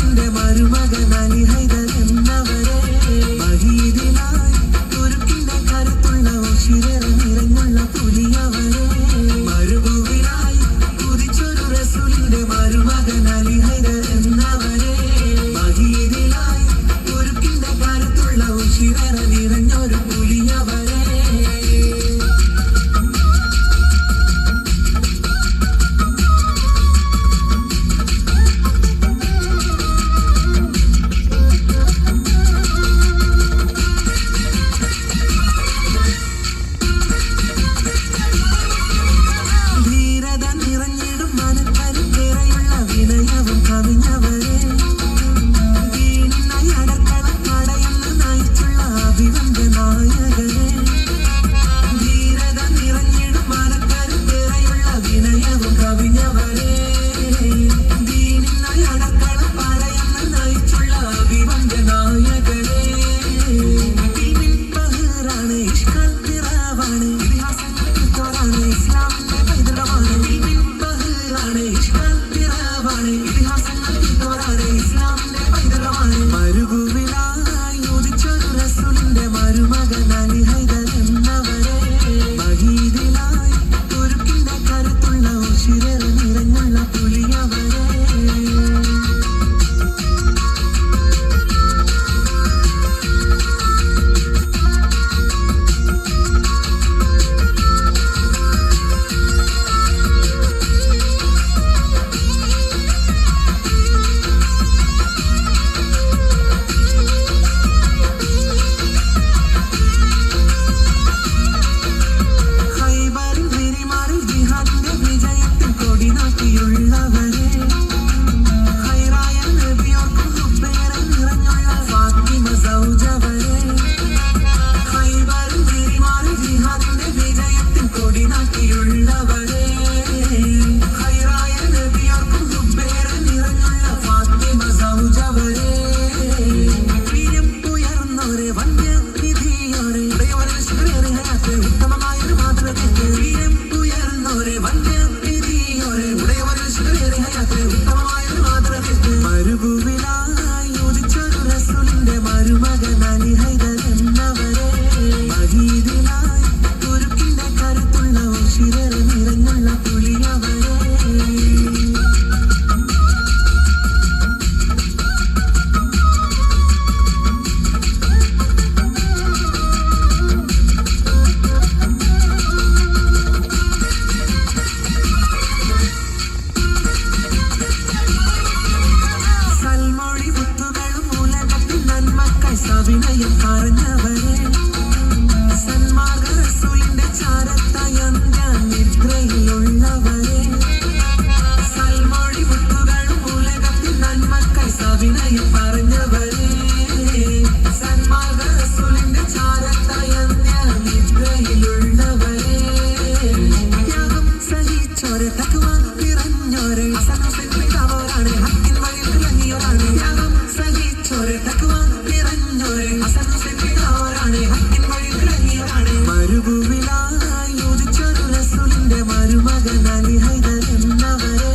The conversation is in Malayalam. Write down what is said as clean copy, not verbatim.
റസൂലിന്റെ മരുമകൻ അലി ഹൈദർ എന്നവരെ മഹീദിലായി തുരുക്കിന്റെ കരുത്തുള്ള ഉശിരേറെ നിറഞ്ഞുള്ള പുലിയവരെ മരുഭൂവിലായി കുതിച്ചൊരു റസൂലിന്റെ മരുമകൻ അലി ഹൈദർ എന്നവരെ മഹീദിലായി തുരുക്കിന്റെ കരുത്തുള്ള ഉശിരേറെ നിറഞ്ഞൊരു പുലിയവരെ സവിനയം പറഞ്ഞവരെ സന്മാർഗ റസൂലിന്റെ ചാരത്തായ നിദ്രയിലുള്ളവരെ സൽമൊഴി മുത്തുകളും ഉലകത്തിൽ നന്മക്കൈ സവിനയം പറഞ്ഞവരെ സന്മാർഗ റസൂലിന്റെ ചാരത്തായ നിദ്രയിലുള്ളവരെ ത്യാഗം സഹിച്ചോരെ തഖ്വ നിറഞ്ഞോരെ അസനസിൽപ്പെട്ടവരാണ് ഹക്കിൻ വഴിയിൽ തിളങ്ങിയവരാണ് ത്യാഗം സഹിച്ചോരെ തഖ്വ മരുഭൂവിലായി ഉദിച്ചൊരു റസൂലിന്റെ മരുമകൻ അലി ഹൈദർ എന്നവരെ